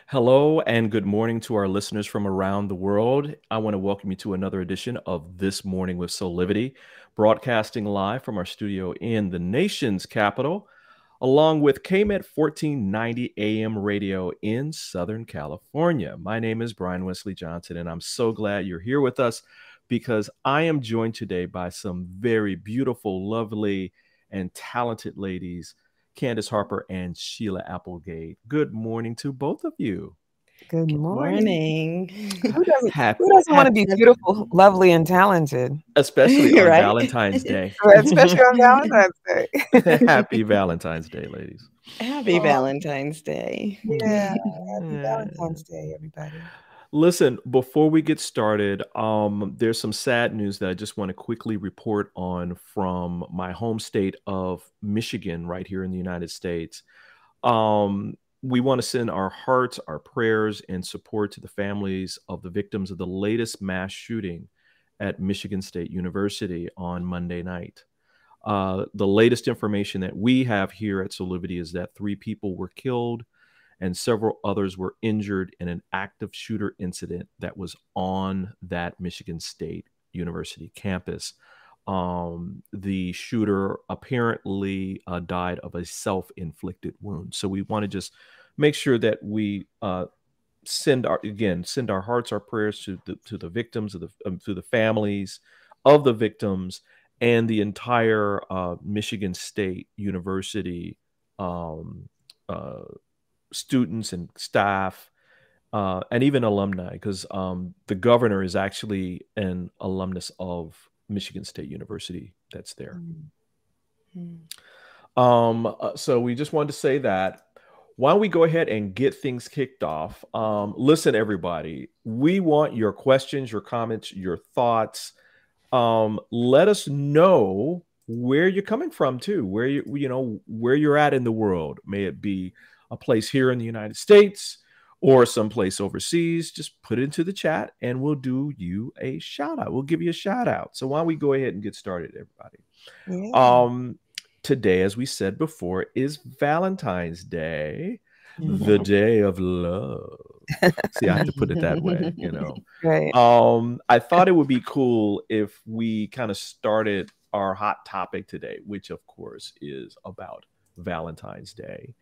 Hello and good morning to our listeners from around the world. I want to welcome you to another edition of This Morning with Soulivity, broadcasting live from our studio in the nation's capital, along with KMET 1490 AM radio in Southern California. My name is Brian Westley Johnson, and I'm so glad you're here with us because I am joined today by some very beautiful, lovely, and talented ladies, Candice, Harper, and Sheila Applegate. Good morning to both of you. Good morning. Who doesn't want to be beautiful, lovely, and talented? Especially on Valentine's Day. Especially on Valentine's Day. Happy Valentine's Day, ladies. Happy Valentine's Day. Yeah. Happy Valentine's Day, everybody. Listen, before we get started, there's some sad news that I just want to quickly report on from my home state of Michigan, right here in the United States. We want to send our hearts, our prayers, and support to the families of the victims of the latest mass shooting at Michigan State University on Monday night. The latest information that we have here at Soulivity is that 3 people were killed and several others were injured in an active shooter incident that was on that Michigan State University campus. The shooter apparently died of a self-inflicted wound. So we want to just make sure that we send our hearts, our prayers to the victims, to the families of the victims, and the entire Michigan State University students and staff, and even alumni, because the governor is actually an alumnus of Michigan State University that's there. So we just wanted to say that. Why don't we go ahead and get things kicked off? Listen, everybody, we want your questions, your comments, your thoughts. Let us know where you're coming from too, where you're at in the world. May it be a place here in the United States or someplace overseas. Just put it into the chat and we'll do you a shout out. We'll give you a shout out. So why don't we go ahead and get started, everybody? Yeah. Today, as we said before, is Valentine's Day, the day of love. See, I have to put it that way, Right. I thought it would be cool if we kind of started our hot topic today, which of course is about Valentine's Day.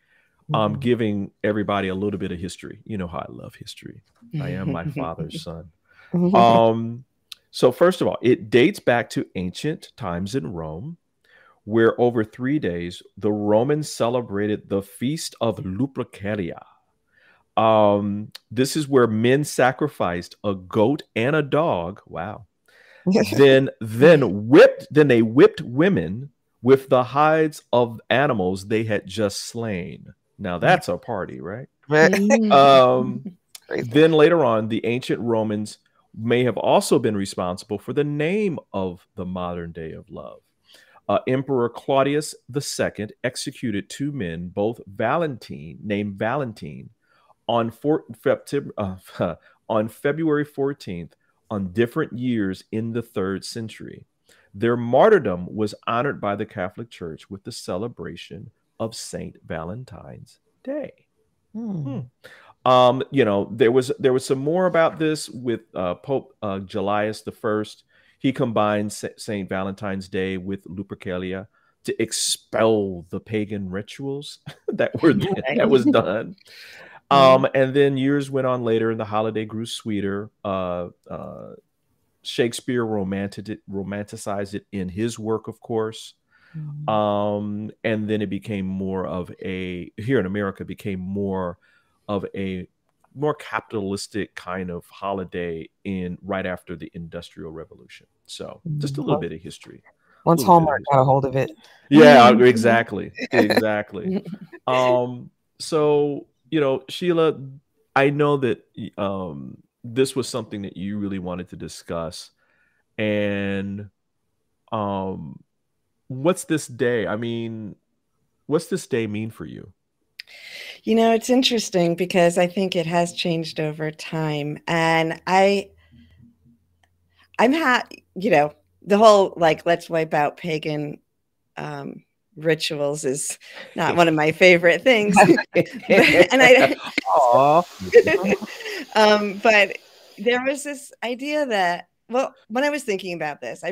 Giving everybody a little bit of history. You know how I love history. I am my father's son. So first of all, it dates back to ancient times in Rome, where over 3 days, the Romans celebrated the Feast of Lupercalia. This is where men sacrificed a goat and a dog. Wow. Then they whipped women with the hides of animals they had just slain. Now that's a party, right? Then later on, the ancient Romans may have also been responsible for the name of the modern day of love. Emperor Claudius II executed 2 men, both named Valentine, on February 14th on different years in the 3rd century. Their martyrdom was honored by the Catholic Church with the celebration of Saint Valentine's Day. There was some more about this with Pope Julius I. He combined Saint Valentine's Day with Lupercalia to expel the pagan rituals that was done. And then years went on later, and the holiday grew sweeter. Shakespeare romanticized it in his work, of course. And then it became more of here in America, became more of a more capitalistic kind of holiday right after the Industrial Revolution. So just a little bit of history. Once Hallmark got a hold of it. Yeah, exactly. So, Sheila, I know that this was something that you really wanted to discuss. And um, what's this day? I mean, what's this day mean for you? It's interesting because I think it has changed over time. And the whole let's wipe out pagan rituals is not one of my favorite things. But there was this idea that, well, when I was thinking about this, I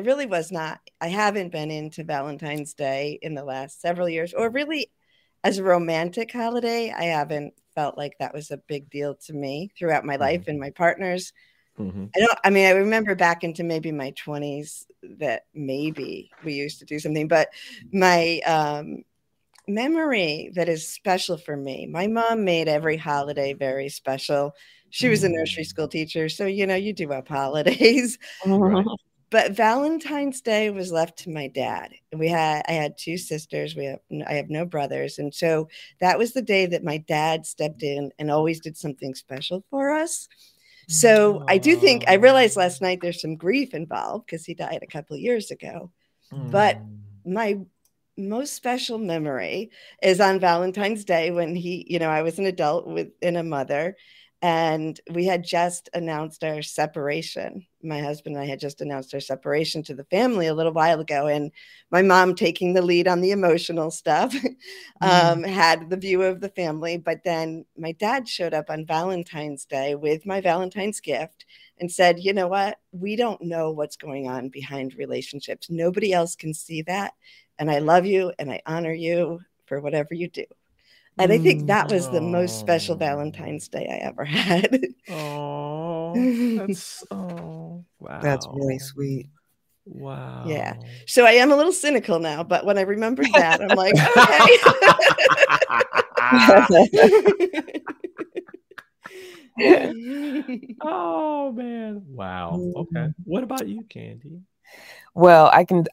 haven't been into Valentine's Day in the last several years, or really as a romantic holiday. I haven't felt like that was a big deal to me throughout my life and my partners. I remember back into maybe my 20s that maybe we used to do something, but my memory that is special for me, my mom made every holiday very special. She was a nursery school teacher, so you do up holidays. Right. But Valentine's Day was left to my dad. I had two sisters. I have no brothers, and so that was the day that my dad stepped in and always did something special for us. So I realized last night there's some grief involved because he died a couple of years ago. But my most special memory is on Valentine's Day when I was an adult and a mother, and we had just announced our separation. My husband and I had just announced our separation to the family a little while ago, and my mom, taking the lead on the emotional stuff, had the view of the family. But then my dad showed up on Valentine's Day with my Valentine's gift and said, "You know what? We don't know what's going on behind relationships. Nobody else can see that. And I love you and I honor you for whatever you do." And I think that was the most special Valentine's Day I ever had. Wow. That's really sweet. Wow. Yeah. So I am a little cynical now, but when I remembered that, I'm like, okay. Oh man. Wow. Okay. What about you, Candy? Well, I can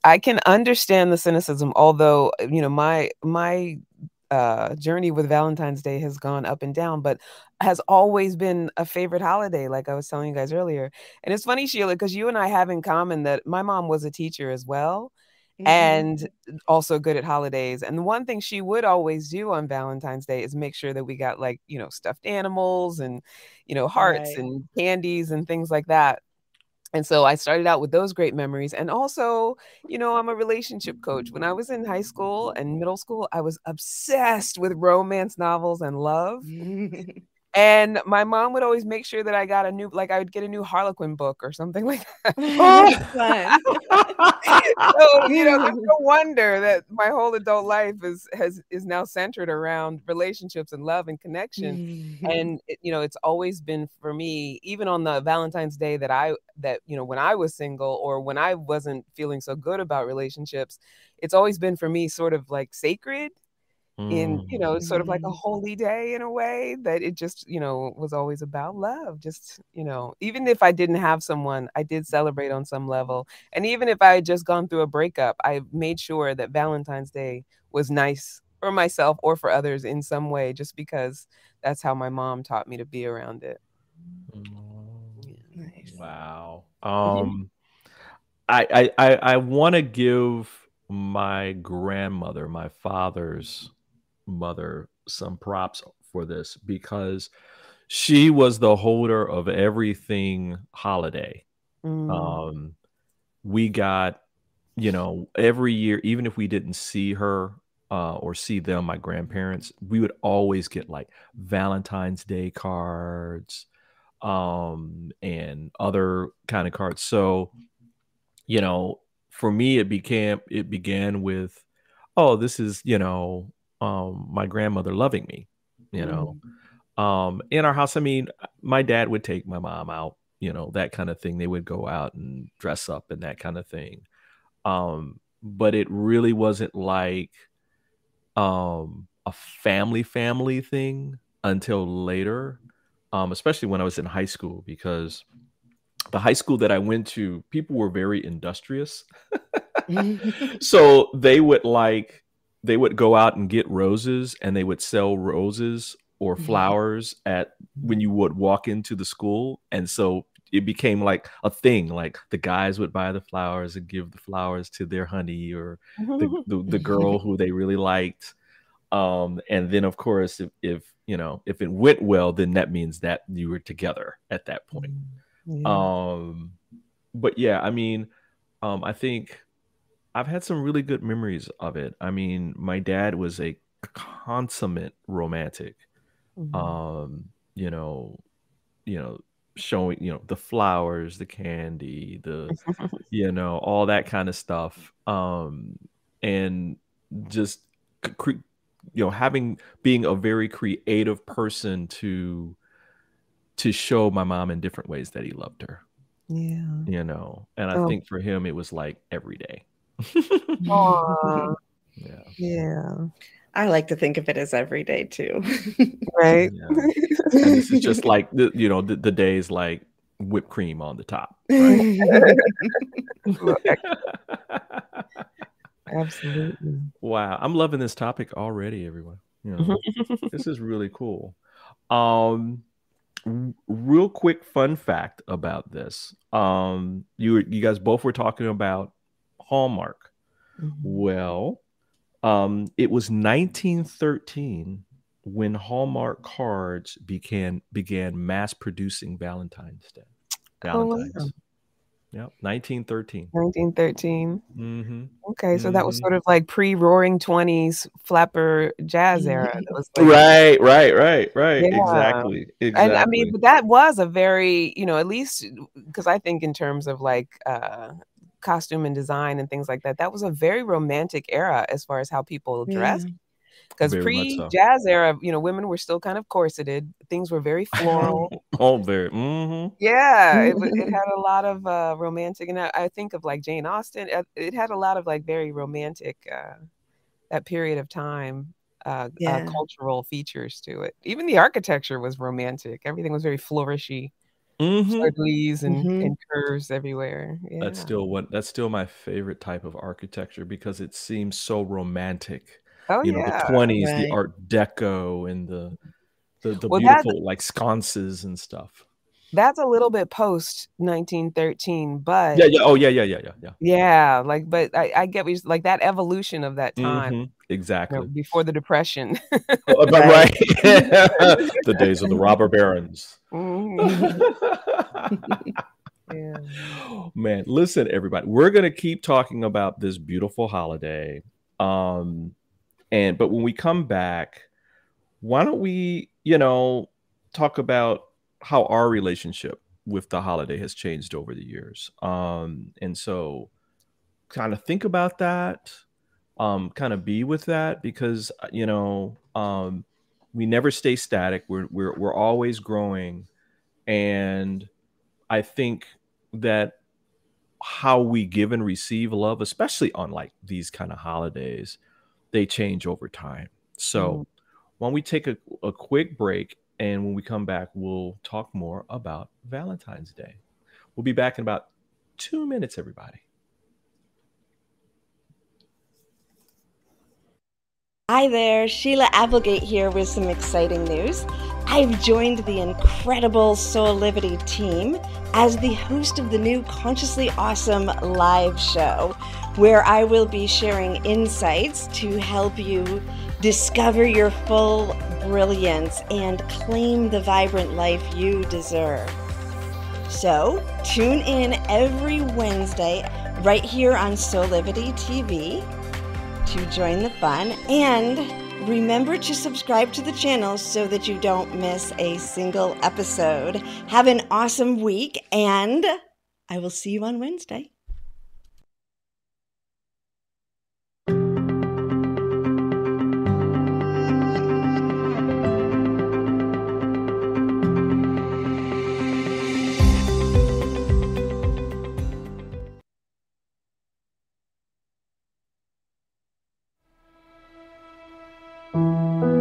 understand the cynicism, although my journey with Valentine's Day has gone up and down, but has always been a favorite holiday, like I was telling you guys earlier. And it's funny, Sheila, because you and I have in common that my mom was a teacher as well, and also good at holidays. And the one thing she would always do on Valentine's Day is make sure that we got stuffed animals and hearts and candies and things like that. And so I started out with those great memories. And also, I'm a relationship coach. When I was in high school and middle school, I was obsessed with romance novels and love. And my mom would always make sure that I got I would get a new Harlequin book or something like that. So, there's no wonder that my whole adult life is now centered around relationships and love and connection. And it's always been for me, even on the Valentine's Day that when I was single or when I wasn't feeling so good about relationships, it's always been for me sort of like sacred. In sort of like a holy day in a way, that it just was always about love. Just even if I didn't have someone, I did celebrate on some level. And even if I had just gone through a breakup, I made sure that Valentine's Day was nice for myself or for others in some way, just because that's how my mom taught me to be around it. Nice. Wow. I want to give my grandmother, my father's mother, some props for this, because she was the holder of everything holiday. We got, every year, even if we didn't see her or see them, my grandparents, we would always get like Valentine's Day cards and other kind of cards. So, for me, it began with, oh, this is, my grandmother loving me, in our house. I mean, my dad would take my mom out, that kind of thing. They would go out and dress up and that kind of thing. But it really wasn't like a family thing until later, especially when I was in high school, because the high school that I went to, people were very industrious. So they would they would go out and get roses, and they would sell roses or flowers when you would walk into the school. And so it became like a thing. Like the guys would buy the flowers and give the flowers to their honey or the girl who they really liked. And then of course, if it went well, then that means that you were together at that point. Yeah. But yeah, I mean, I think I've had some really good memories of it. I mean, my dad was a consummate romantic. You know, showing, the flowers, the candy, all that kind of stuff. And just being a very creative person to show my mom in different ways that he loved her. Yeah. And I think for him it was like every day. Aww. Yeah. Yeah. I like to think of it as every day too. Right. Yeah. And this is just like the days like whipped cream on the top. Right? Absolutely. Wow, I'm loving this topic already, everyone. This is really cool. Real quick fun fact about this. You guys both were talking about Hallmark. Well, it was 1913 when Hallmark cards began mass producing Valentine's Day. Valentine's. Oh, wow. Yep, 1913. 1913. Mm-hmm. Okay, so that was sort of like pre-Roaring 20s flapper jazz era. That was like, right. Yeah. Exactly. And I mean, but that was a very, at least because I think in terms of like costume and design and things like that, that was a very romantic era as far as how people dressed. Because pre-jazz era, women were still kind of corseted. Things were very floral. Very. Yeah, it had a lot of romantic, and I think of like Jane Austen. It had a lot of like very romantic that period of time cultural features to it. Even the architecture was romantic. Everything was very flourishy. Fleur-de-lis and curves everywhere. Yeah. That's still my favorite type of architecture because it seems so romantic. Oh, the 20s, the Art Deco and the beautiful like sconces and stuff. That's a little bit post 1913, but yeah. Like, but I get like that evolution of that time, exactly before the Depression. Right. The days of the robber barons. Yeah. Man, listen, everybody, we're gonna keep talking about this beautiful holiday. But when we come back, why don't we, talk about how our relationship with the holiday has changed over the years. And so kind of think about that, kind of be with that, because, we never stay static. We're always growing. And I think that how we give and receive love, especially on like these kind of holidays, they change over time. So why don't we take a quick break, and when we come back, we'll talk more about Valentine's Day. We'll be back in about 2 minutes, everybody. Hi there, Sheila Applegate here with some exciting news. I've joined the incredible Soulivity team as the host of the new Consciously Awesome live show, where I will be sharing insights to help you discover your full brilliance and claim the vibrant life you deserve. So tune in every Wednesday right here on Soulivity TV to join the fun, and remember to subscribe to the channel so that you don't miss a single episode. Have an awesome week, and I will see you on Wednesday.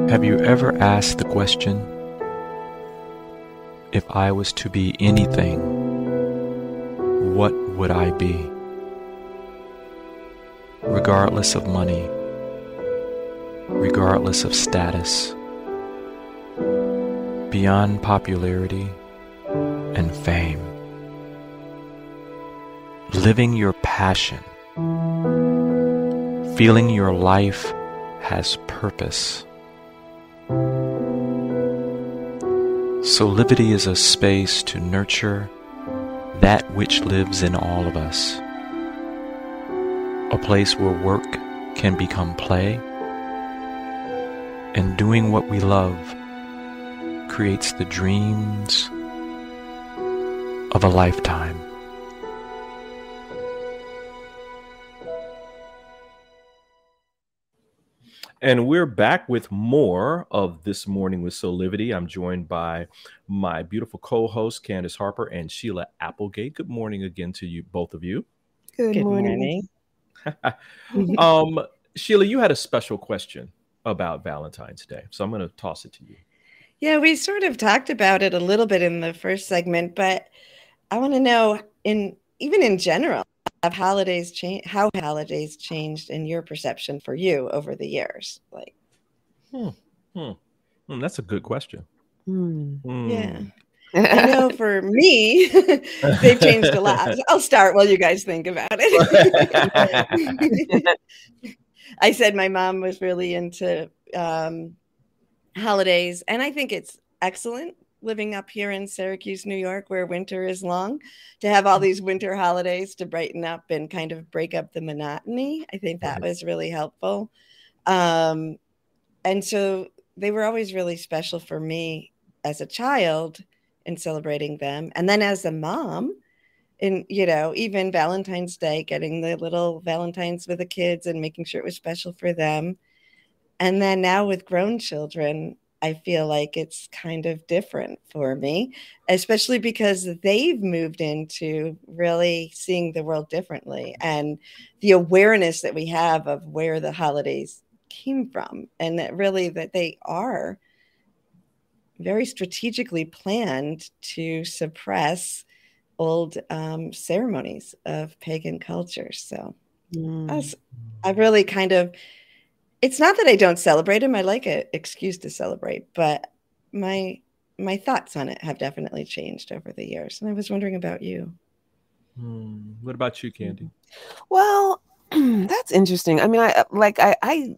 Have you ever asked the question, if I was to be anything, what would I be? Regardless of money, regardless of status, beyond popularity and fame. Living your passion, feeling your life has purpose. Soulivity is a space to nurture that which lives in all of us. A place where work can become play, and doing what we love creates the dreams of a lifetime. And we're back with more of This Morning with Soulivity. I'm joined by my beautiful co-host, Candice Harper and Sheila Applegate. Good morning again to you, both of you. Good morning. Sheila, you had a special question about Valentine's Day, so I'm going to toss it to you. Yeah, we sort of talked about it a little bit in the first segment, but I want to know, even in general, how holidays changed in your perception for you over the years? Like, that's a good question. Yeah. I know for me, they've changed a lot. I'll start while you guys think about it. I said my mom was really into holidays, and I think it's excellent living up here in Syracuse, New York, where winter is long, to have all these winter holidays to brighten up and kind of break up the monotony. I think that was really helpful. And so they were always really special for me as a child in celebrating them. And then as a mom, in, even Valentine's Day, getting the little Valentines with the kids and making sure it was special for them. And then now with grown children, I feel like it's kind of different for me, especially because they've moved into really seeing the world differently, and the awareness that we have of where the holidays came from, and that they are very strategically planned to suppress old ceremonies of pagan cultures. So I really kind of, it's not that I don't celebrate them. I like an excuse to celebrate, but my thoughts on it have definitely changed over the years. And I was wondering about you. What about you, Candy? Well, that's interesting. I mean, I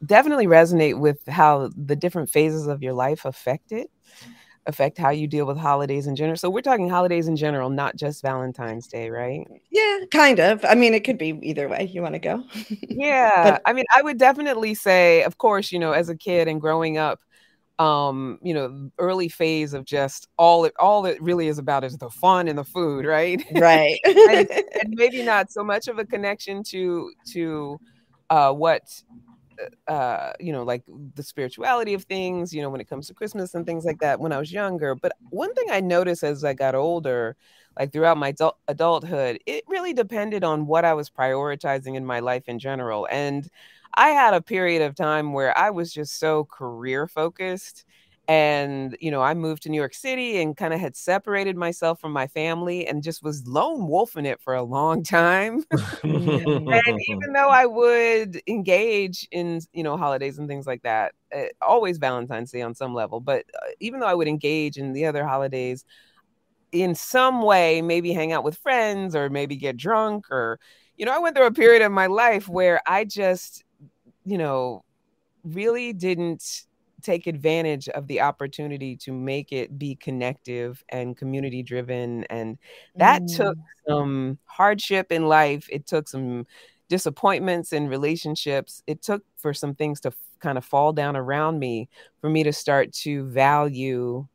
definitely resonate with how the different phases of your life affect how you deal with holidays in general. So we're talking holidays in general, not just Valentine's Day, right? Yeah, kind of. I mean, it could be either way. You want to go? Yeah. But I mean, I would definitely say, of course, as a kid and growing up, early phase of just all it really is about is the fun and the food, right? Right. and maybe not so much of a connection to what like the spirituality of things, when it comes to Christmas and things like that when I was younger. But one thing I noticed as I got older, like throughout my adulthood, it really depended on what I was prioritizing in my life in general. And I had a period of time where I was just so career focused. And, I moved to New York City and kind of had separated myself from my family and just was lone wolfing it for a long time. And even though I would engage in, holidays and things like that, always Valentine's Day on some level, but even though I would engage in the other holidays in some way, maybe hang out with friends or maybe get drunk or, I went through a period of my life where I just, really didn't take advantage of the opportunity to make it be connective and community driven. And that took some hardship in life. It took some disappointments in relationships. It took for some things to kind of fall down around me for me to start to value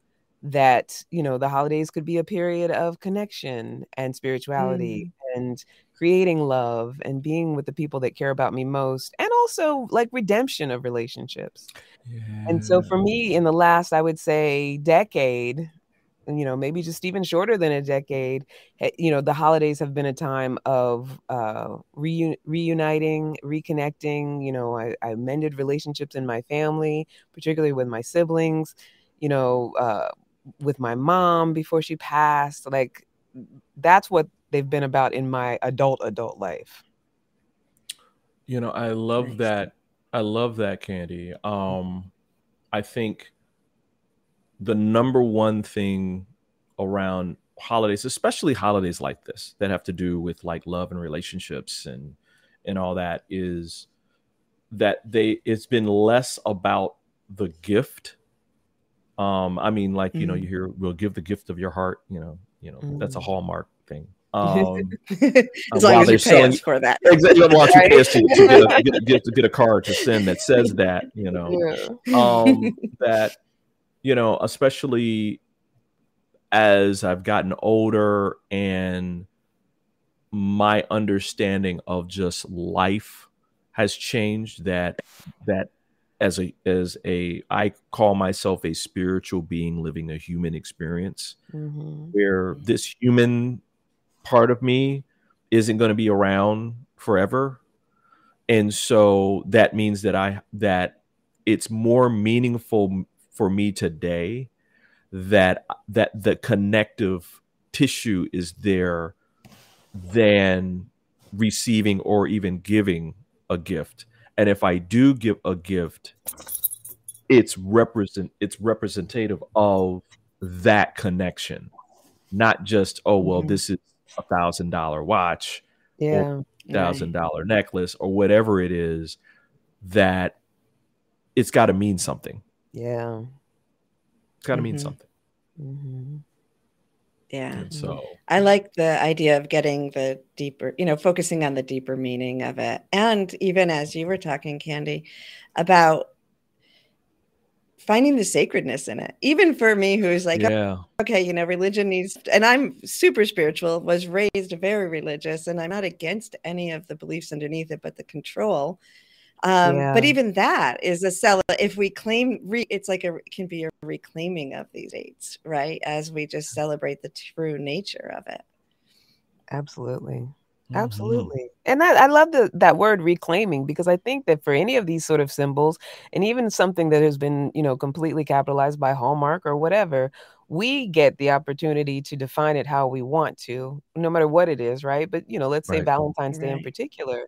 that, the holidays could be a period of connection and spirituality and creating love and being with the people that care about me most, and also like redemption of relationships. Yeah. And so for me, in the last, I would say, decade, maybe just even shorter than a decade, the holidays have been a time of reuniting, reconnecting. I mended relationships in my family, particularly with my siblings, with my mom before she passed. Like, that's what they've been about in my adult life. I love that I love that, Candy. I think the number one thing around holidays, especially holidays like this that have to do with like love and relationships and all that, is that it's been less about the gift. I mean, like, you know, you hear, we'll give the gift of your heart, that's a Hallmark thing. As long While as they're you pay selling us for that. exactly, why don't you pay us to get a card to send that says that, that, especially as I've gotten older and my understanding of just life has changed, that as a I call myself a spiritual being living a human experience, where this human part of me isn't going to be around forever. And so that means that it's more meaningful for me today that the connective tissue is there than receiving or even giving a gift. And if I do give a gift, it's representative of that connection, not just, oh, well, this is $1,000 watch or $1,000 necklace or whatever it is, that it's got to mean something. Yeah. It's got to mean something. Yeah. And so I like the idea of getting the deeper, focusing on the deeper meaning of it. And even as you were talking, Candy, about finding the sacredness in it, even for me, who's like, okay, religion needs, and I'm super spiritual, was raised very religious, and I'm not against any of the beliefs underneath it, but the control. But even that is a sell. If we claim, it's like it can be a reclaiming of these dates, right? As we just celebrate the true nature of it. Absolutely. Absolutely. And I love that word reclaiming, because I think that for any of these sort of symbols, and even something that has been, completely capitalized by Hallmark or whatever, we get the opportunity to define it how we want to, no matter what it is, right? But, let's say Valentine's Day in particular,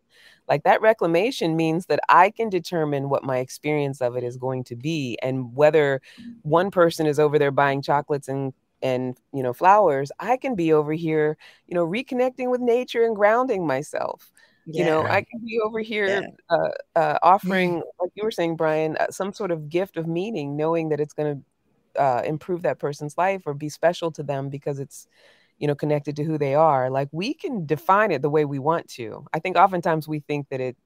like that reclamation means that I can determine what my experience of it is going to be. And whether one person is over there buying chocolates and flowers, I can be over here, reconnecting with nature and grounding myself. I can be over here offering, like you were saying, Brian, some sort of gift of meaning, knowing that it's going to improve that person's life or be special to them because it's, connected to who they are. Like, we can define it the way we want to. I think oftentimes we think that it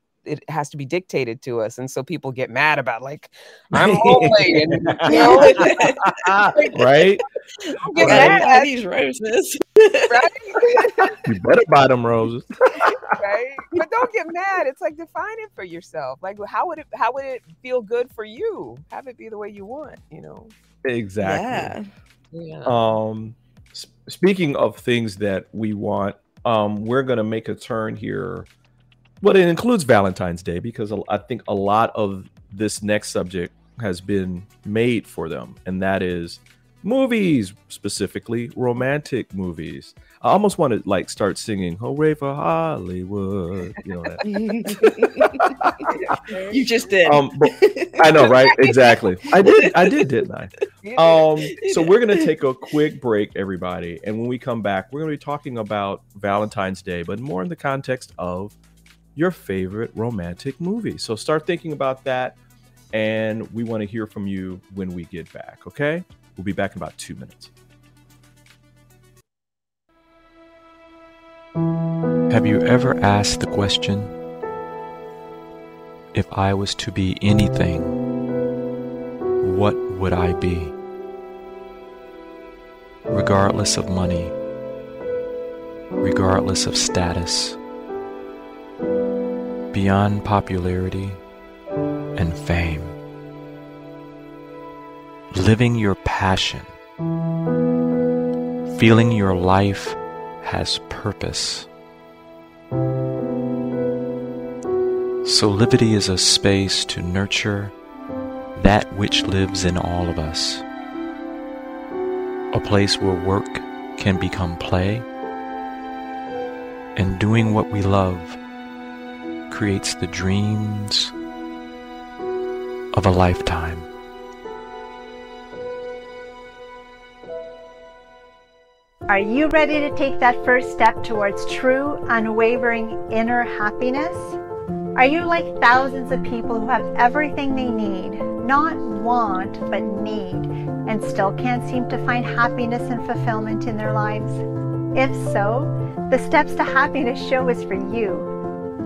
has to be dictated to us, and so people get mad about, like, I'm lonely, and right? Get mad. These roses, right? You better buy them roses, right? But don't get mad. It's like, define it for yourself. Like, how would it feel good for you? Have it be the way you want. Exactly. Yeah. Speaking of things that we want, we're going to make a turn here. Well, it includes Valentine's Day, because I think a lot of this next subject has been made for them, and that is movies, specifically romantic movies. I almost want to start singing "Hooray for Hollywood." That. You just did. I know, right? Exactly. I did, didn't I? So we're gonna take a quick break, everybody, and when we come back, we're gonna be talking about Valentine's Day, but more in the context of your favorite romantic movie. So start thinking about that, and we want to hear from you when we get back. Okay? We'll be back in about 2 minutes. Have you ever asked the question, if I was to be anything, what would I be? Regardless of money, regardless of status, beyond popularity and fame. Living your passion, feeling your life has purpose. Soulivity is a space to nurture that which lives in all of us. A place where work can become play, and doing what we love creates the dreams of a lifetime. Are you ready to take that first step towards true, unwavering inner happiness? Are you like thousands of people who have everything they need, not want, but need, and still can't seem to find happiness and fulfillment in their lives? If so, the Steps to Happiness show is for you.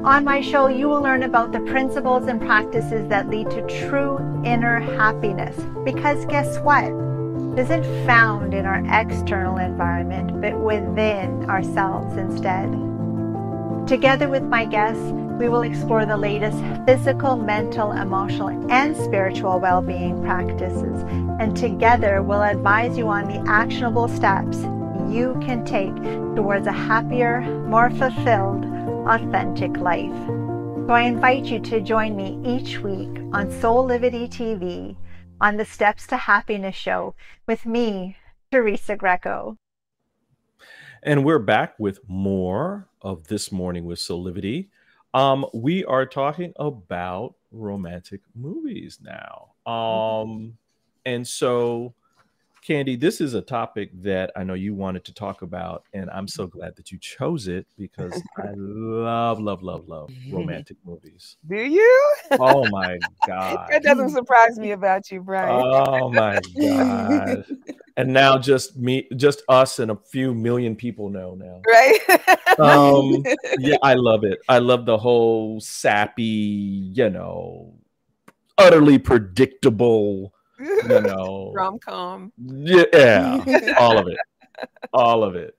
On my show, you will learn about the principles and practices that lead to true inner happiness. Because guess what? It isn't found in our external environment, but within ourselves instead. Together with my guests, we will explore the latest physical, mental, emotional, and spiritual well-being practices. And together, we'll advise you on the actionable steps you can take towards a happier, more fulfilled, authentic life. So I invite you to join me each week on Soulivity TV on the Steps to Happiness show with me, Teresa Greco. And we're back with more of This Morning with Soulivity. We are talking about romantic movies now. And so, Candy, this is a topic that I know you wanted to talk about, and I'm so glad that you chose it because I love romantic movies. Do you? Oh my God. That doesn't surprise me about you, Brian. Oh my God. And now just us and a few million people know now. Right? Yeah, I love it. I love the whole sappy, utterly predictable, rom-com. Yeah, all of it.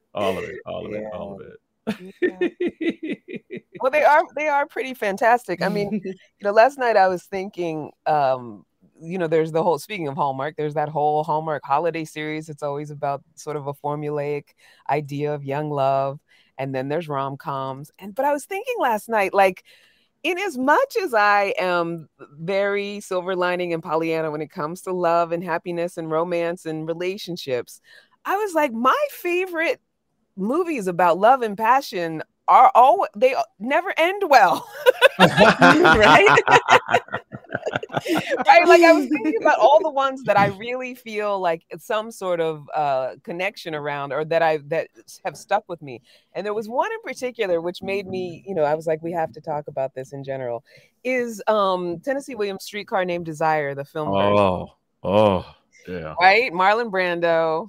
Well, they are pretty fantastic. I mean, last night I was thinking, there's the whole, speaking of Hallmark, there's that whole Hallmark holiday series. It's always about sort of a formulaic idea of young love. And then there's rom-coms. But I was thinking last night, like, in as much as I am very silver lining and Pollyanna when it comes to love and happiness and romance and relationships, I was like, my favorite movies about love and passion they never end well. Right? Right? Like, I was thinking about all the ones that I really feel like some sort of connection around, or that have stuck with me. And there was one in particular which made me, I was like, we have to talk about this in general, is Tennessee Williams' Streetcar Named Desire, the film version. Oh, yeah. Right? Marlon Brando.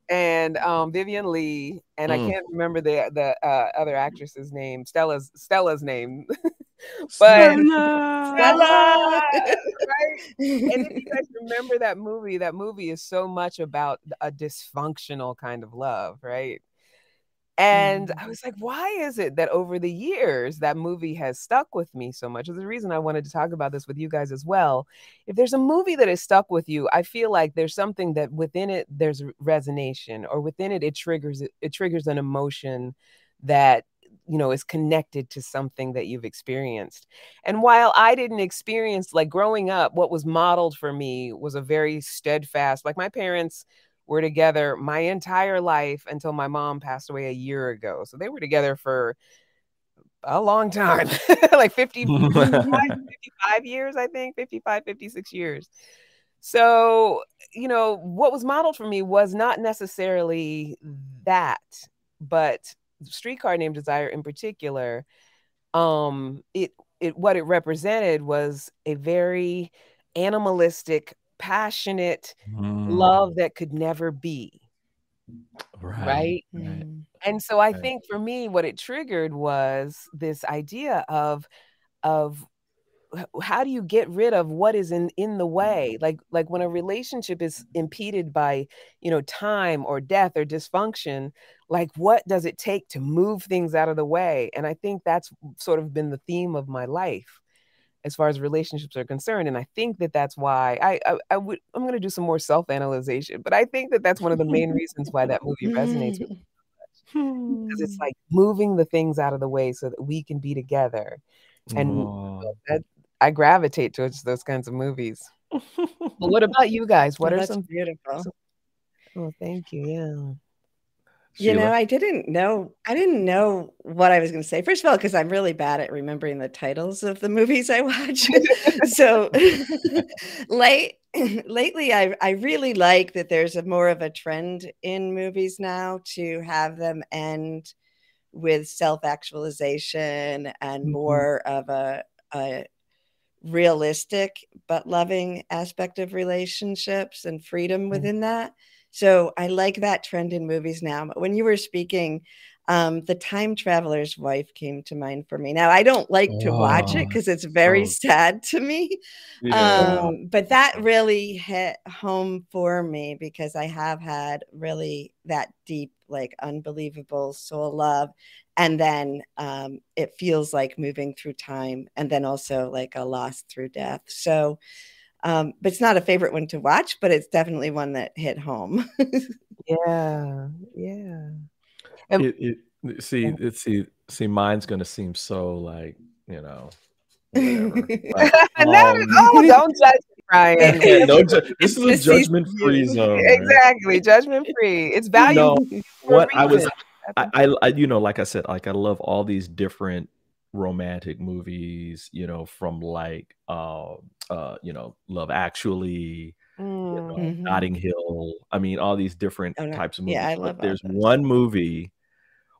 And Vivian Lee, and I can't remember the other actress's name, Stella's name. But Stella, right? And if you guys remember that movie is so much about a dysfunctional kind of love, right? And I was like, why is it that over the years that movie has stuck with me so much? There's the reason I wanted to talk about this with you guys as well. If there's a movie that has stuck with you, I feel like there's something that within it there's resonation, or within it triggers an emotion that is connected to something that you've experienced. And while I didn't experience, like, growing up, what was modeled for me was a very steadfast, like, my parents were together my entire life until my mom passed away a year ago. So they were together for a long time, like 55 years, I think, 55, 56 years. So, what was modeled for me was not necessarily that, but Streetcar Named Desire in particular, what it represented was a very animalistic, passionate love that could never be. Right. And so I think for me, what it triggered was this idea of how do you get rid of what is in the way? Like when a relationship is impeded by, time or death or dysfunction, like, what does it take to move things out of the way? And I think that's sort of been the theme of my life as far as relationships are concerned. And I think that's why I'm going to do some more self-analyzation, but I think that's one of the main reasons why that movie resonates with me so much, because it's like moving the things out of the way so that we can be together. And I gravitate towards those kinds of movies. Well, what about you guys? What are some beautiful? Oh, thank you. Yeah. You know, Sheila? I didn't know what I was going to say. First of all, because I'm really bad at remembering the titles of the movies I watch. So lately, I really like that there's more of a trend in movies now to have them end with self-actualization and more of a realistic but loving aspect of relationships and freedom within that. So I like that trend in movies now. But when you were speaking, The Time Traveler's Wife came to mind for me. Now, I don't like to watch it because it's very sad to me. Yeah. But that really hit home for me because I have had really that deep, like unbelievable soul love. And then it feels like moving through time and then also like a loss through death. So but it's not a favorite one to watch, but it's definitely one that hit home. Yeah. Yeah. See, mine's gonna seem so like, you know, whatever. But, don't judge me, Brian. This is a judgment-free zone. Exactly, judgment-free. It's valuable. No, what I you know, like I said, like I love all these different romantic movies, you know, from like you know, Love Actually, you know, Notting Hill. I mean, all these different types of movies. Yeah, I love. But there's one movie.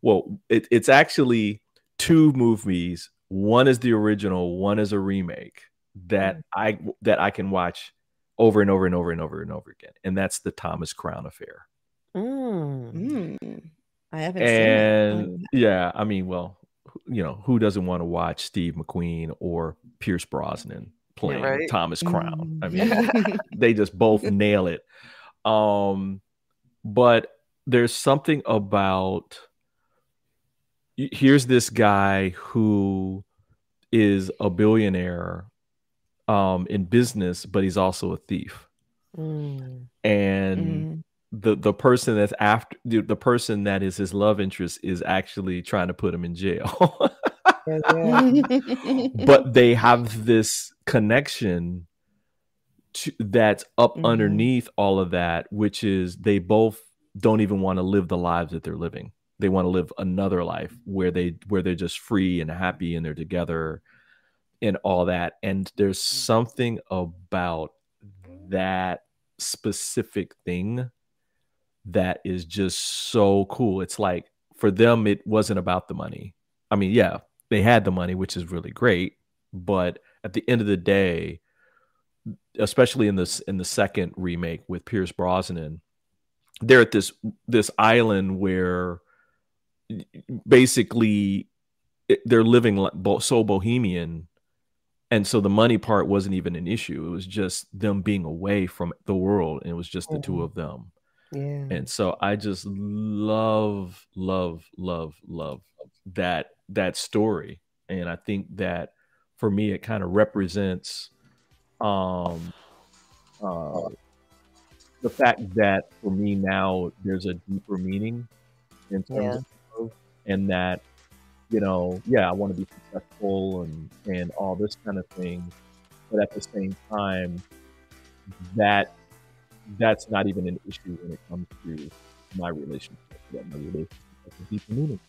Well, it's actually two movies. One is the original. One is a remake that I can watch over and over and over and over and over again, and that's the Thomas Crown Affair. I haven't seen that. Yeah, I mean, well, you know, who doesn't want to watch Steve McQueen or Pierce Brosnan playing Thomas Crown? I mean, they just both nail it. But there's something about, here's this guy who is a billionaire in business, but he's also a thief. And the person that's after the person that is his love interest is actually trying to put him in jail. But they have this connection that's up underneath all of that, which is they both don't even want to live the lives that they're living. They want to live another life where they're just free and happy and they're together and all that. And there's something about that specific thing that is just so cool. It's like, for them, it wasn't about the money. I mean, yeah, they had the money, which is really great. But at the end of the day, especially in the second remake with Pierce Brosnan, they're at this island where basically they're living so bohemian. And so the money part wasn't even an issue. It was just them being away from the world. And it was just the two of them. Yeah. And so I just love that story. And I think that for me, it kind of represents the fact that for me now, there's a deeper meaning in terms of love, and that, you know, yeah, I want to be successful and all this kind of thing. But at the same time, that's not even an issue when it comes to my relationship. That my relationship has a deeper meaning.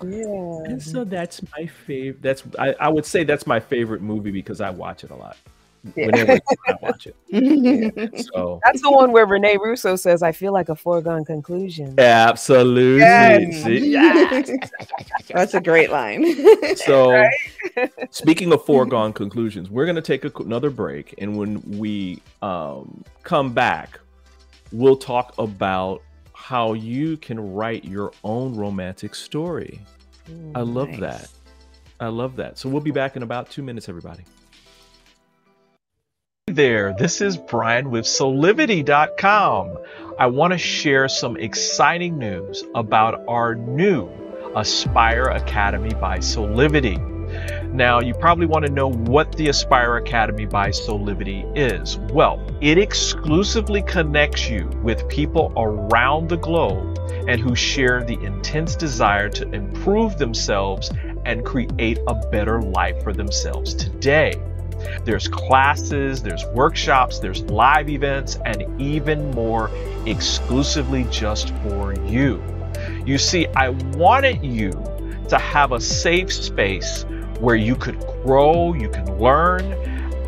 Yeah. And so that's my favorite. I would say that's my favorite movie because I watch it a lot. Whenever I watch it. So that's the one where Renee Russo says, "I feel like a foregone conclusion." Absolutely. Yes. That's a great line. So speaking of foregone conclusions, we're going to take another break. And when we come back, we'll talk about how you can write your own romantic story. I love that. I love that. So we'll be back in about 2 minutes, everybody. Hey there, this is Brian with Soulivity.com. I want to share some exciting news about our new Aspire Academy by Soulivity. Now, you probably want to know what the Aspire Academy by Soulivity is. Well, it exclusively connects you with people around the globe and who share the intense desire to improve themselves and create a better life for themselves today. There's classes, there's workshops, there's live events, and even more exclusively just for you. You see, I wanted you to have a safe space where you could grow, you can learn,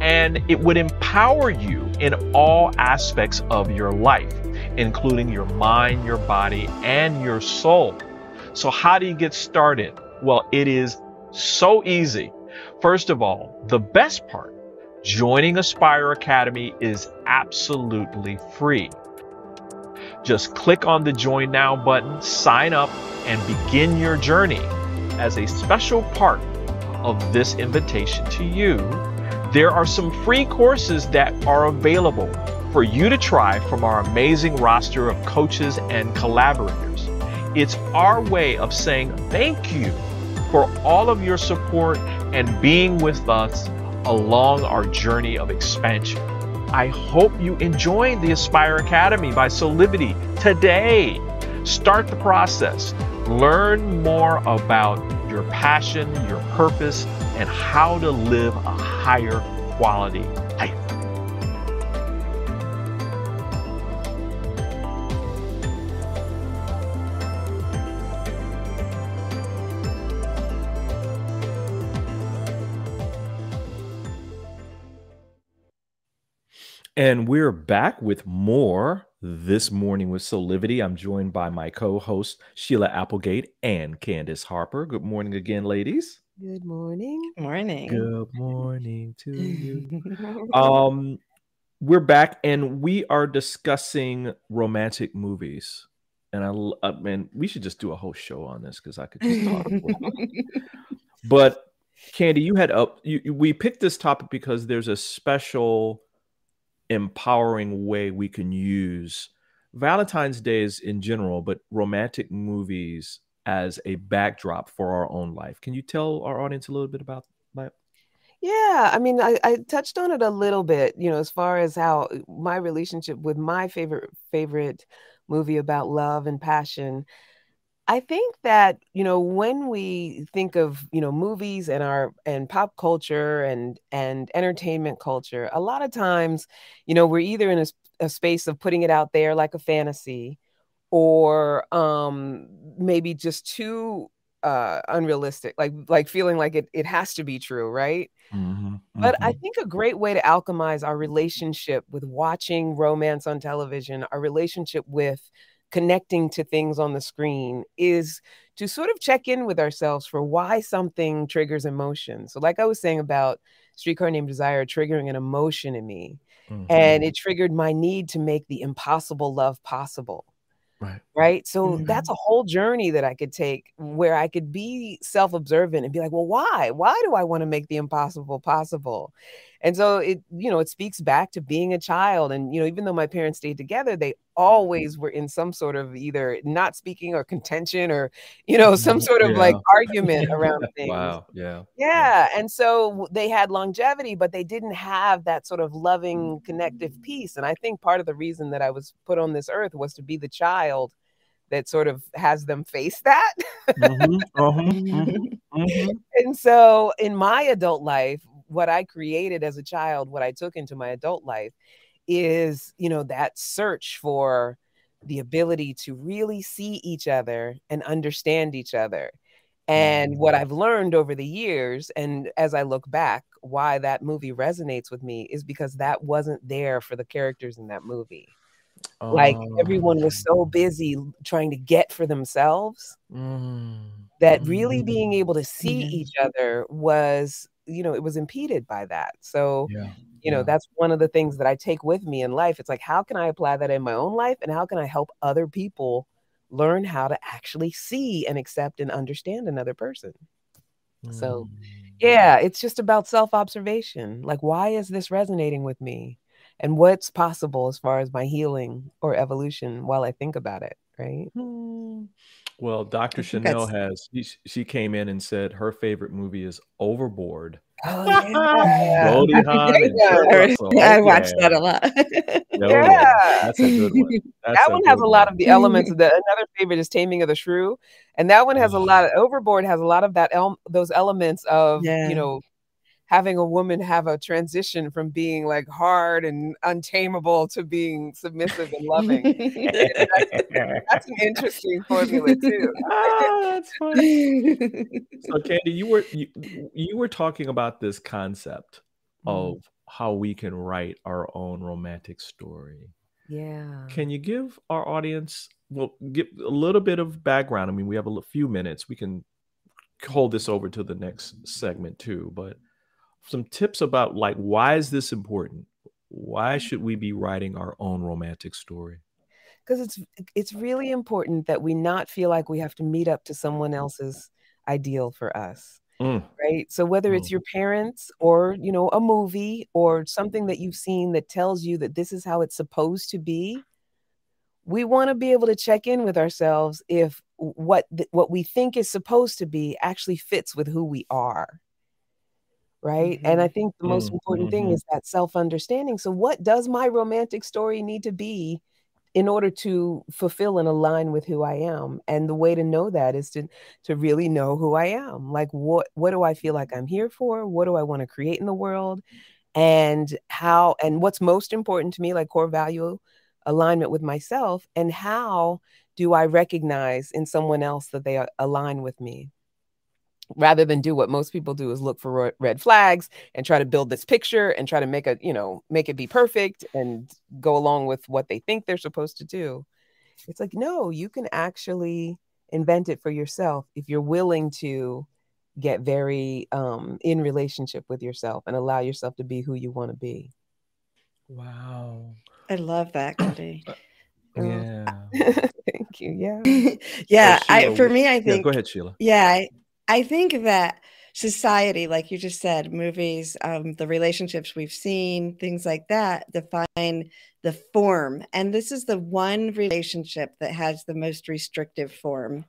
and it would empower you in all aspects of your life, including your mind, your body, and your soul. So how do you get started? Well, it is so easy. First of all, the best part, joining Aspire Academy is absolutely free. Just click on the Join Now button, sign up, and begin your journey. As a special part of this invitation to you, there are some free courses that are available for you to try from our amazing roster of coaches and collaborators. It's our way of saying thank you for all of your support and being with us along our journey of expansion. I hope you enjoyed the Aspire Academy by Soulivity today. Start the process. Learn more about your passion, your purpose, and how to live a higher quality life. And we're back with more this morning with Soulivity. I'm joined by my co-host, Sheila Applegate and Candice Harper. Good morning again, ladies. Good morning. Morning. Good morning to you. We're back and we are discussing romantic movies. And man, we should just do a whole show on this because I could just talk. But Candy, you had we picked this topic because there's a special empowering way we can use Valentine's Days in general, but romantic movies as a backdrop for our own life. Can you tell our audience a little bit about that? Yeah, I mean, I touched on it a little bit, as far as how my relationship with my favorite movie about love and passion. I think that, when we think of, movies and pop culture and entertainment culture, a lot of times, we're either in a space of putting it out there like a fantasy, or maybe just too unrealistic, like feeling like it has to be true, right? Mm-hmm, But I think a great way to alchemize our relationship with watching romance on television, our relationship with connecting to things on the screen, is to sort of check in with ourselves for why something triggers emotion. So like I was saying about Streetcar Named Desire triggering an emotion in me, and it triggered my need to make the impossible love possible. Right. So that's a whole journey that I could take, where I could be self-observant and be like, well, why do I want to make the impossible possible? And so it speaks back to being a child. And, even though my parents stayed together, they always were in some sort of either not speaking or contention or, some sort of like argument around things. Wow. Yeah. Yeah. And so they had longevity, but they didn't have that sort of loving, connective piece. And I think part of the reason that I was put on this earth was to be the child that sort of has them face that. And so in my adult life, what I created as a child, what I took into my adult life is, that search for the ability to really see each other and understand each other. And what I've learned over the years, and as I look back, why that movie resonates with me is because that wasn't there for the characters in that movie. Like everyone was so busy trying to get for themselves that really being able to see each other was, it was impeded by that. So, that's one of the things that I take with me in life. It's like, how can I apply that in my own life? And how can I help other people learn how to actually see and accept and understand another person? So, yeah, it's just about self-observation. Like, why is this resonating with me? And what's possible as far as my healing or evolution while I think about it, right? Well, Dr. Chanel she came in and said her favorite movie is Overboard. Oh, yeah. Goldie Hawn and Kurt Russell. I watched that a lot. That's a good one. That one has a lot of the elements of another favorite is Taming of the Shrew. And that one has a lot of, Overboard has a lot of those elements of, having a woman have a transition from being like hard and untamable to being submissive and loving. That's an interesting formula too. That's funny. So Candy, you were talking about this concept of how we can write our own romantic story. Yeah. Can you give our audience, give a little bit of background? I mean, we have a few minutes. We can hold this over to the next segment too, but some tips about like, why is this important? Why should we be writing our own romantic story? Because it's really important that we not feel like we have to meet up to someone else's ideal for us. Right. So whether it's your parents or, you know, a movie or something that you've seen that tells you that this is how it's supposed to be, we want to be able to check in with ourselves if what we think is supposed to be actually fits with who we are. Right. And I think the most important thing is that self-understanding. So what does my romantic story need to be in order to fulfill and align with who I am? And the way to know that is to really know who I am. Like, what do I feel like I'm here for? What do I want to create in the world? And how, and what's most important to me, like core value alignment with myself, and how do I recognize in someone else that they align with me? Rather than do what most people do is look for red flags and try to build this picture and try to make it be perfect and go along with what they think they're supposed to do. It's like, no, you can actually invent it for yourself if you're willing to get very in relationship with yourself and allow yourself to be who you want to be. Wow. I love that, Candy. Yeah. Thank you. Yeah. Yeah. Sheila, for me, I think. Go ahead, Sheila. Yeah. I think that society, like you just said, movies, the relationships we've seen, things like that, define the form. And this is the one relationship that has the most restrictive form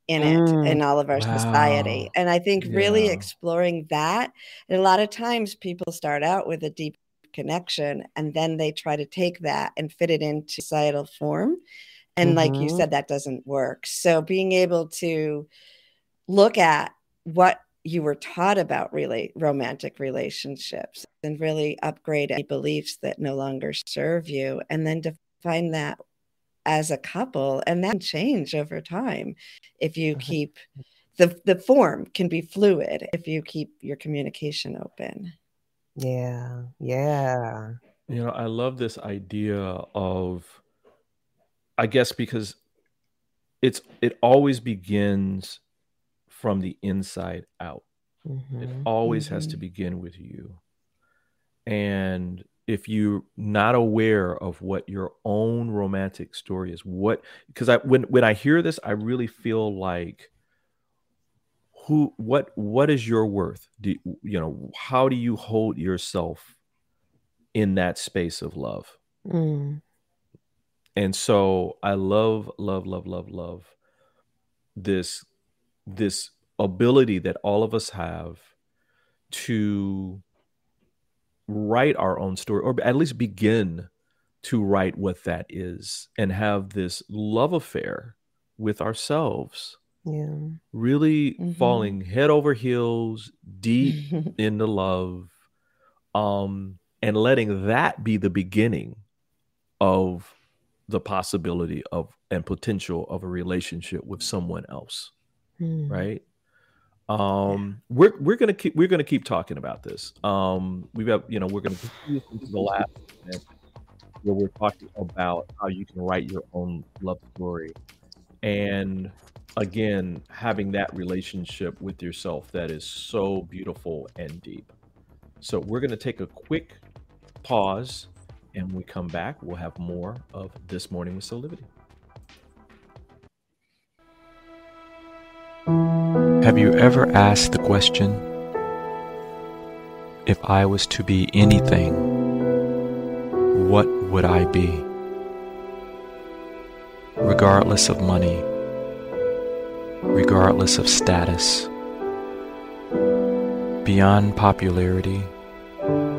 in it in all of our society. And I think really exploring that, and a lot of times people start out with a deep connection and then they try to take that and fit it into societal form. And like you said, that doesn't work. So being able to look at what you were taught about romantic relationships and really upgrade any beliefs that no longer serve you, and then define that as a couple, and that can change over time if you keep the form can be fluid if you keep your communication open. Yeah. You know, I love this idea of, I guess, because it always begins from the inside out. It always has to begin with you. And if you're not aware of what your own romantic story is, because when I hear this, I really feel like, what is your worth? How do you hold yourself in that space of love? And so I love this ability that all of us have to write our own story, or at least begin to write what that is, and have this love affair with ourselves. Really falling head over heels deep into love, and letting that be the beginning of the possibility of and potential of a relationship with someone else. Right. We're gonna keep talking about this. We're gonna continue into the last minute where we're talking about how you can write your own love story, and again, having that relationship with yourself that is so beautiful and deep. So we're gonna take a quick pause, and when we come back, we'll have more of This Morning with Soulivity. Have you ever asked the question, if I was to be anything, what would I be? Regardless of money, regardless of status, beyond popularity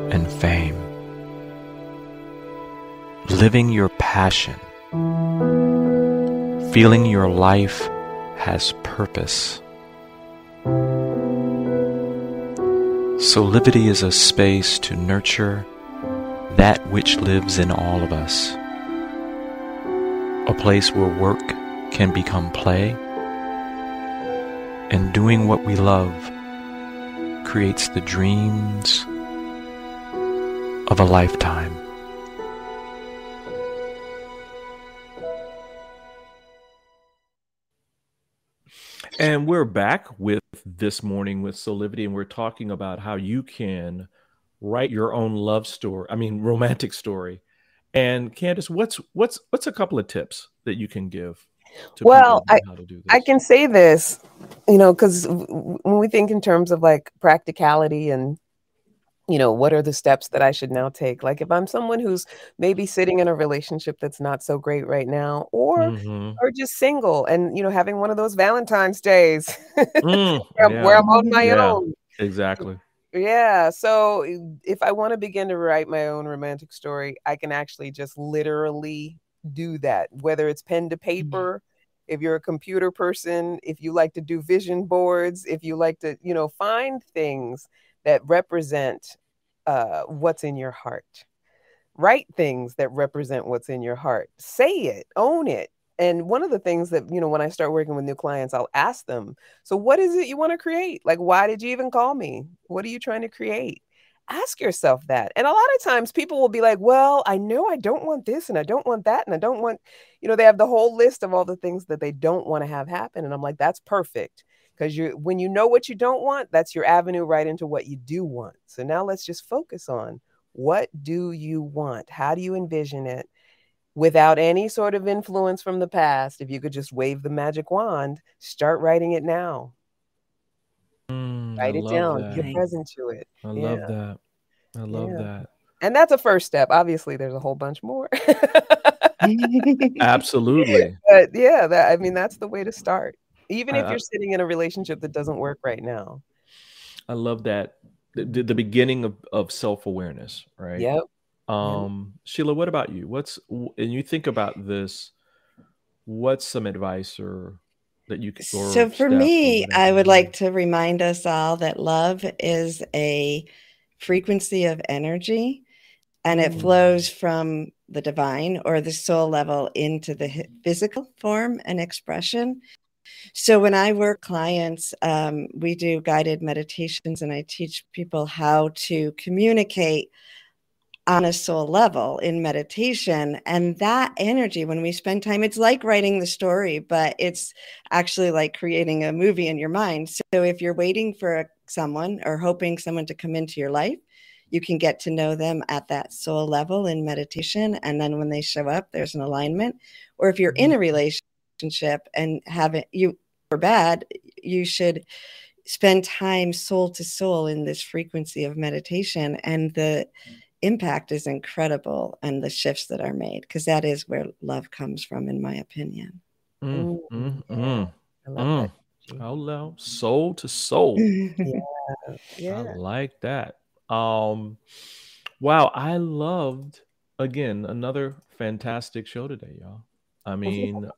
and fame, living your passion, feeling your life has purpose. Soulivity is a space to nurture that which lives in all of us. A place where work can become play, and doing what we love creates the dreams of a lifetime. And we're back with This Morning with Soulivity, and we're talking about how you can write your own romantic story. And Candice, what's a couple of tips that you can give to people on how to do this? I can say this, because when we think in terms of like practicality and, what are the steps that I should now take? Like if I'm someone who's maybe sitting in a relationship that's not so great right now, or just single and, having one of those Valentine's days where I'm on my own. Exactly. Yeah. So if I want to begin to write my own romantic story, I can actually just literally do that, whether it's pen to paper, if you're a computer person, if you like to do vision boards, if you like to, find things that represent what's in your heart. Write things that represent what's in your heart. Say it, own it. And one of the things that, when I start working with new clients, I'll ask them, so what is it you want to create? Like, why did you even call me? What are you trying to create? Ask yourself that. And a lot of times people will be like, well, I know I don't want this and I don't want that. And I don't want, they have the whole list of all the things that they don't want to have happen. And I'm like, that's perfect. Because when you know what you don't want, that's your avenue right into what you do want. So now let's just focus on, what do you want? How do you envision it? Without any sort of influence from the past, if you could just wave the magic wand, start writing it now. Write it down. Be present to it. I love that. I love that. And that's a first step. Obviously, there's a whole bunch more. Absolutely. But yeah, that's the way to start. Even if you're sitting in a relationship that doesn't work right now. I love that. The beginning of self-awareness, right? Yep. Sheila, what about you? And you think about this, what's some advice that you could? So for me, I would like to remind us all that love is a frequency of energy, and it flows from the divine or the soul level into the physical form and expression. So when I work clients, we do guided meditations, and I teach people how to communicate on a soul level in meditation. And that energy, when we spend time, it's like writing the story, but it's actually like creating a movie in your mind. So if you're waiting for someone or hoping someone to come into your life, you can get to know them at that soul level in meditation. And then when they show up, there's an alignment. Or if you're in a relationship and you or bad, you should spend time soul to soul in this frequency of meditation. And the impact is incredible, and the shifts that are made, because that is where love comes from, in my opinion. I love that. Hello, soul to soul. Yeah. I like that. Wow, I loved, again, another fantastic show today, y'all. I mean,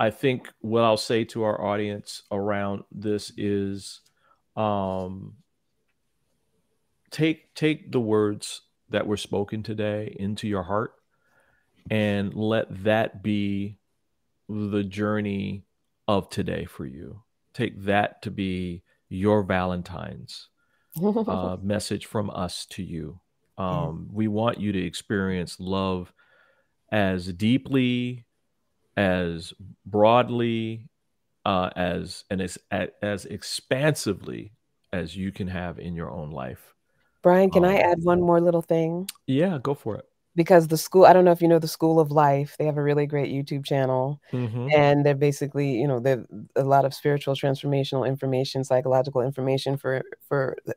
I think what I'll say to our audience around this is, take the words that were spoken today into your heart, and let that be the journey of today for you. Take that to be your Valentine's message from us to you. We want you to experience love as deeply, as broadly, as expansively as you can have in your own life. Brian, can I add one more little thing? Yeah, go for it. Because the school, I don't know if you know the School of Life, they have a really great YouTube channel. And they're basically, they're a lot of spiritual transformational information, psychological information for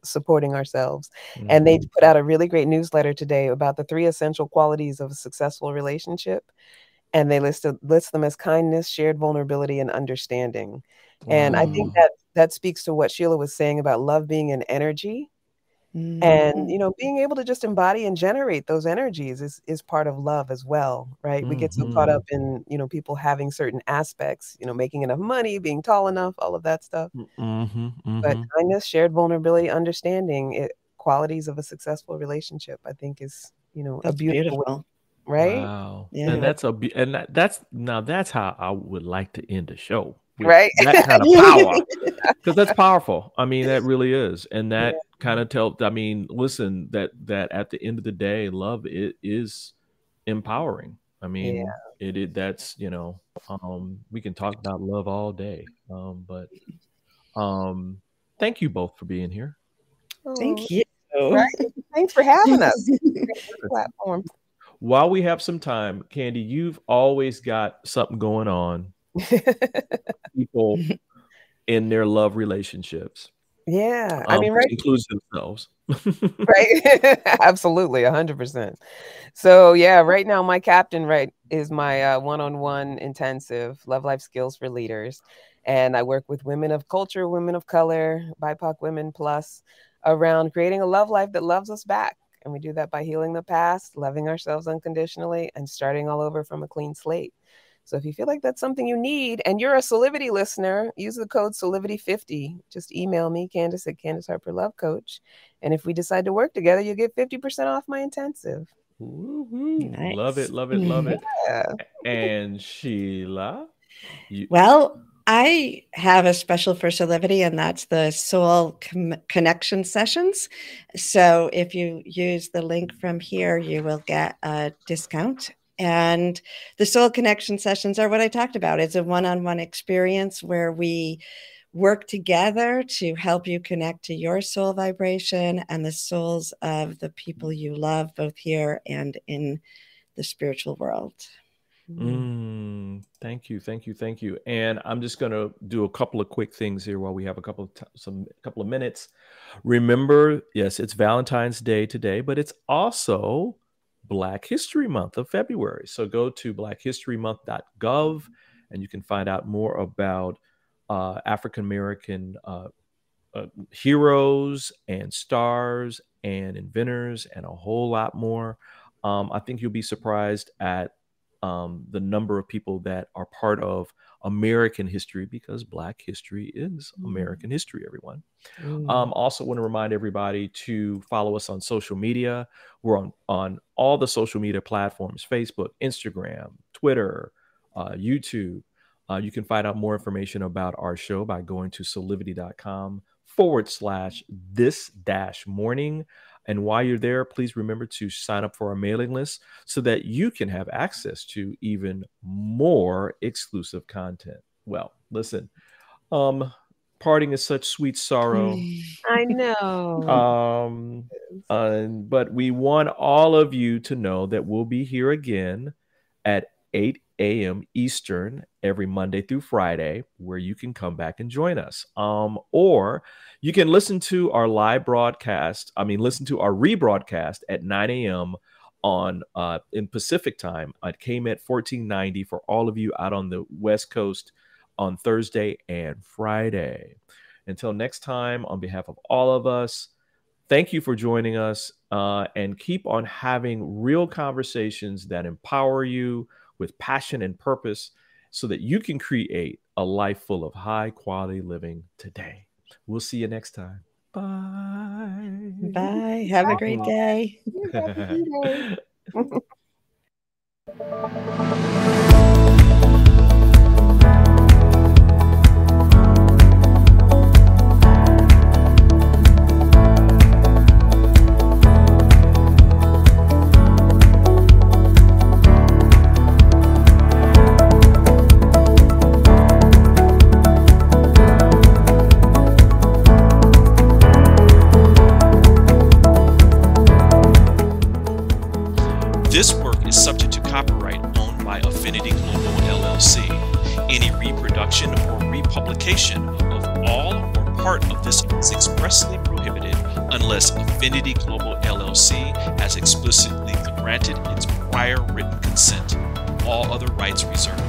supporting ourselves. And they put out a really great newsletter today about the 3 essential qualities of a successful relationship. And they list them as kindness, shared vulnerability, and understanding. And I think that speaks to what Sheila was saying about love being an energy. And, you know, being able to just embody and generate those energies is part of love as well, right? We get so caught up in, you know, people having certain aspects, you know, making enough money, being tall enough, all of that stuff. But kindness, shared vulnerability, understanding qualities of a successful relationship, I think is, you know, That's a beautiful. beautiful. Right? Wow. Yeah. And that's how I would like to end the show. With Right. that kind of power. Because that's powerful. I mean, that really is. And that kind of tells, I mean, listen, that at the end of the day, love is empowering. I mean, that's, you know, we can talk about love all day. But thank you both for being here. Thank you. Right? Thanks for having us. Platform. While we have some time, Candy, you've always got something going on. People in their love relationships. Yeah. I mean, right. Includes themselves. Right. Absolutely. 100%. So yeah, right now my captain, right, is my one-on-one intensive love life skills for leaders. And I work with women of culture, women of color, BIPOC women plus around creating a love life that loves us back. And we do that by healing the past, loving ourselves unconditionally, and starting all over from a clean slate. So if you feel like that's something you need and you're a Soulivity listener, use the code Soulivity50. Just email me, Candice at Candice Harper Love Coach. And if we decide to work together, you'll get 50% off my intensive. Nice. Love it, love it, love it. Yeah. And Sheila? Well, I have a special for Soulivity, and that's the Soul Connection Sessions. So if you use the link from here, you will get a discount. And the Soul Connection Sessions are what I talked about. It's a one-on-one experience where we work together to help you connect to your soul vibration and the souls of the people you love, both here and in the spiritual world. Thank you. And I'm just going to do a couple of quick things here while we have a couple of minutes. Remember, yes, it's Valentine's Day today, but it's also Black History Month of February. So go to blackhistorymonth.gov and you can find out more about African-American heroes and stars and inventors and a whole lot more. I think you'll be surprised at the number of people that are part of American history, because Black history is American history, everyone. Also want to remind everybody to follow us on social media. We're on all the social media platforms: Facebook, Instagram, Twitter, YouTube. You can find out more information about our show by going to soulivity.com/this-morning. And while you're there, please remember to sign up for our mailing list so that you can have access to even more exclusive content. Well, listen, parting is such sweet sorrow. I know. But we want all of you to know that we'll be here again at 8 a.m. Eastern every Monday through Friday, where you can come back and join us. Or you can listen to our listen to our rebroadcast at 9 a.m. on in Pacific time at KMET 1490 for all of you out on the West Coast on Thursday and Friday. Until next time, on behalf of all of us, thank you for joining us, and keep on having real conversations that empower you with passion and purpose so that you can create a life full of high quality living today. We'll see you next time. Bye. Bye. Have a great day. This work is subject to copyright owned by Affinity Global LLC. Any reproduction or republication of all or part of this is expressly prohibited unless Affinity Global LLC has explicitly granted its prior written consent. All other rights reserved.